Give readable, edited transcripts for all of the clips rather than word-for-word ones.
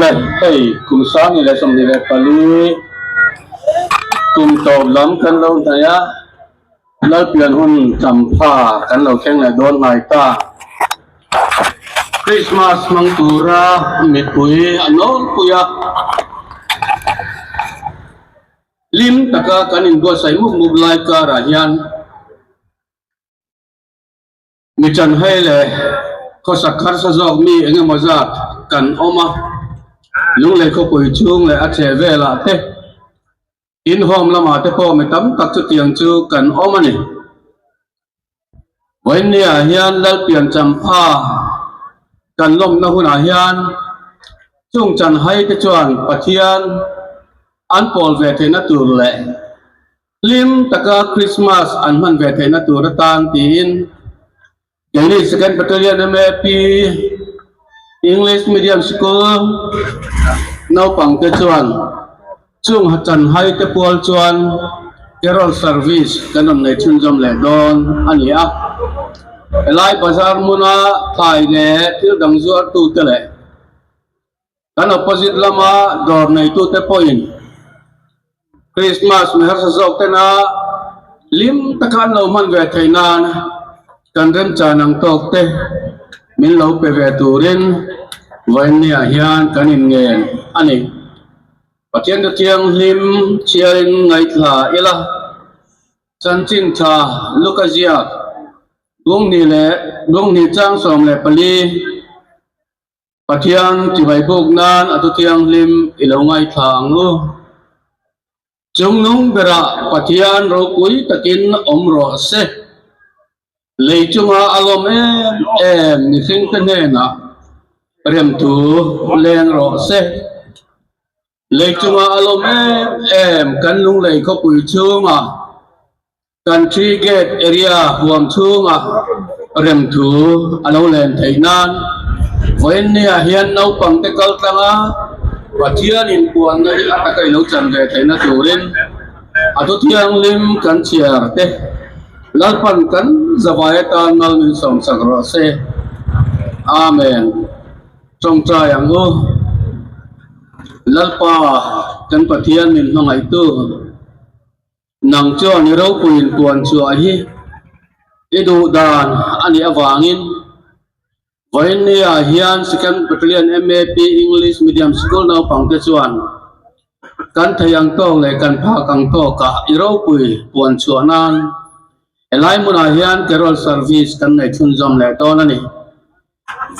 Lai, hey, kum sa ni le som ni le pali, kum to lam kan lo na ya, lal pian hun champha kan lo keng le don mai ta. Christmas mang tura mit pui anon puya. Lim taka kanin go sai muk muk lai ka rahian. Mi chan hai le ko sakhar sa jok mi enge mazat kan oma. Lung le ko pui chung le a che ve la te. In hom lama te po mi tam tak chu tiang chu kan oma ni. Wain ni a hian lal pian champha kan lom na hun a hian chung chan hai te chuan pathian an pol ve the na tur le lim taka Christmas an man ve the na tur tang tin yani second battalion MAP English medium school nau pang te chuan chung chan hai te pol chuan carol service kanon nei chun jom le don ania Lai bazar muna thai ne til dang zuar tu te le kan opposite lama dor nei tu te point Christmas me har sa jok te na lim takan lo man ve thainan kan rem cha nang tok te min lo pe ve turin vain ni a hian kanin ngen ani pathian de tiang lim chiarin ngai thla ila chan chin tha lukazia Dung ni chang som le pali pathian chi vai buk nan atu tiang lim ilongai thang lu chung nung bera pathian ro kui takin omro se leichunga alom em ni sing tene na rem tu leng ro se leichunga alom em kan lung lei ko pui chunga country gate area huam chunga rem thu alo len thainan voin ni a hian no pang te kal tanga pathian in puan na hi atakai lo chan ve thaina turin atu thiang lim kan chiar te lalpan kan zawai ta nal min som sakro se amen trong trai ang u lalpa kan pathian min hangai tu nang cho ni ro puin puan chu a hi idu dan ani awangin voin ni a hian second battalion MAP English medium school now pang te chuan kan thayang to le kan pha kang to ka i ro pui puan chu nan elai mun a hian carol service kan nei thun jom le ton ani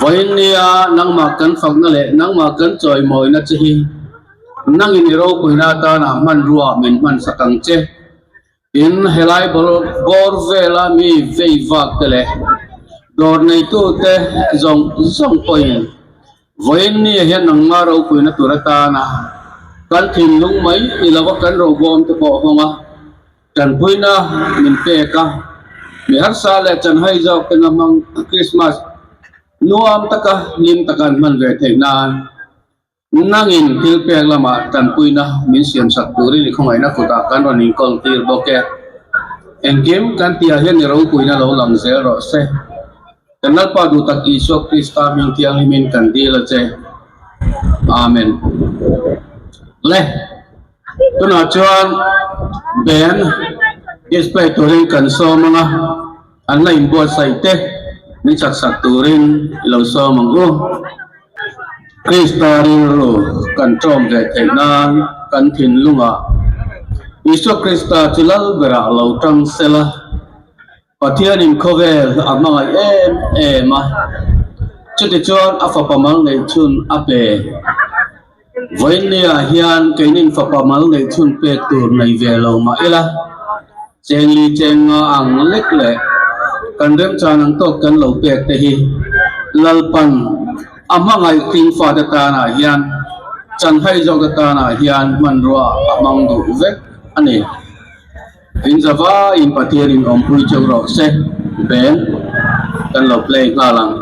voin ni a nang ma kan phak na le nang ma kan choi moi na chi nang in ro pui na ta na man ruwa min man sakang che in helai bor vela mi vei vak tele dor nei tu te zong point voin ni hian nang ma ro pui na turata na kan thin lung mai ilawa kan ro bom te po homa kan pui na min pe ka mi har sa le chan hai jok te namang Christmas nuam taka lim takan man ve theinan nangin til pek lama kan puina min siam sak turi ni khongai na khuta kan ron in kol tir boke engkem kan tia hian ni ro puina lo lang zel ro se kanal pa du tak iso krista min tiang limin kan dil che amen le tuna chuan ben ispai turin kan so mga anla in bo sai te ni sak sak turin lo so mangu Krista ro kan trom ve thainan kan thin lunga Iso Krista chilal bera lo tang sela pathian in khovel amanga ema chuti chon afa pamal nei chun ape voin ni a hian keinin fa pamal nei chun pe tur nei ve lo ma ila chengli chenga ang lek le kan rem chanang to kan lo pek te hi lalpan amangai ting fa ta na hian chan hai jok ta na hian man ruwa amang du vek ani in java in pathian in ompui chawro se ben kan lo play ngalang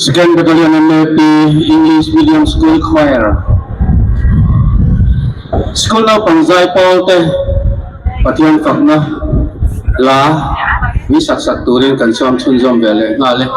Second Battalion MFP English Medium School Choir. School na pangzay Paul te patian kap na la mi sak turin kan som chun zom bele ngale.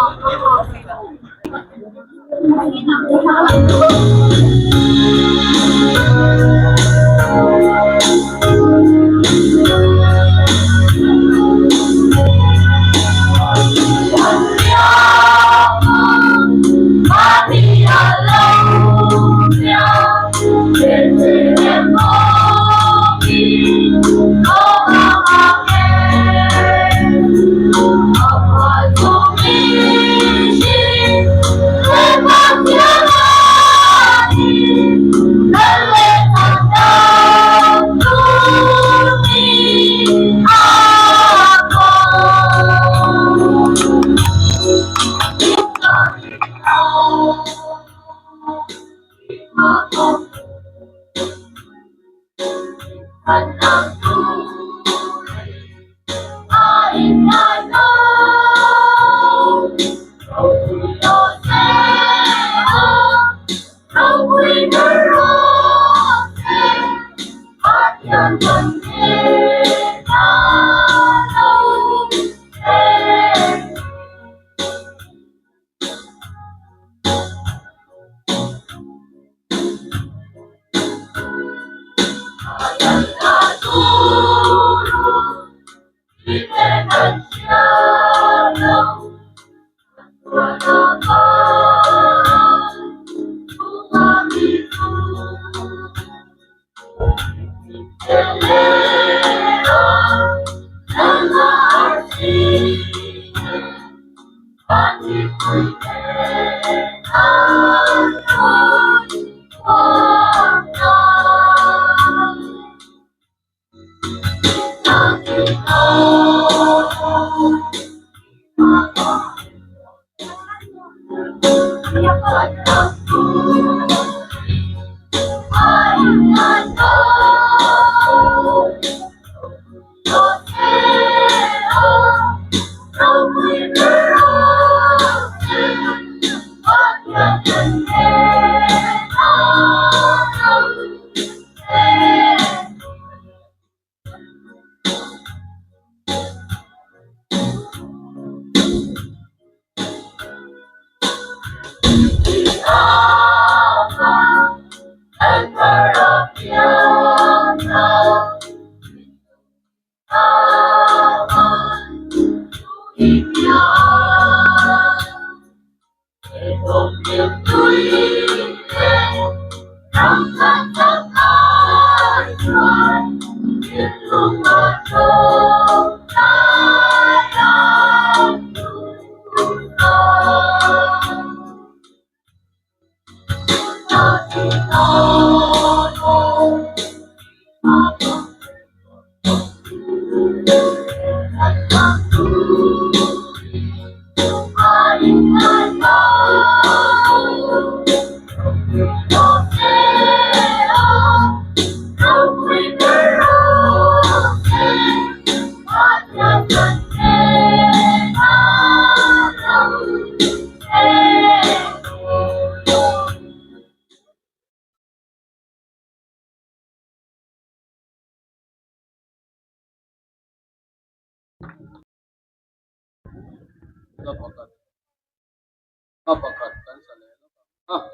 Apakat kan sa lelo. Ah.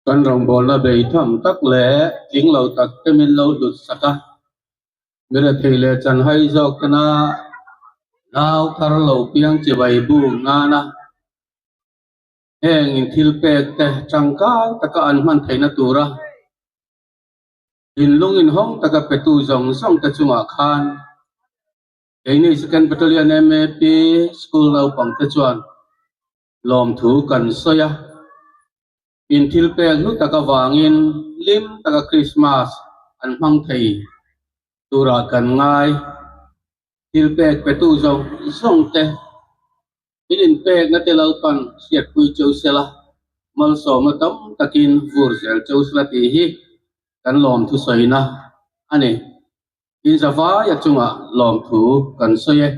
กันรองบอลละเบยทำตักแหล่ทิ้งเราตักเตมินเราดุดสักะเมื่อเทเลจันให้จอกกันนะนาวคาร์เราเพียงจะใบบูงานะแห่งอินทิลเป็ดแต่จังกาตะกอันมันไทยนาตูระอินลุงอินห้องตะกะเปตูจงส่องตะจุงอาคารไอ้นี่สกันปัตเลียนMPสกูลเราปังตะจวนลอมถูกันสยะอินทิลเป็ดลุตะกะวางอินลิมตะกะคริสต์มาสอันมังไทยตูรากันง่ายทิลเป็ดเปตูจงส่องเตอินเป็ดนัตเลาปันเสียดปุยเจ้าเสละมัลสอมตัมตะกินฟูร์เซลเจ้าสละตีฮีกันลอมทุสอยนะอันนี้อินซาฟายะจุงะลอมถูกันสยะ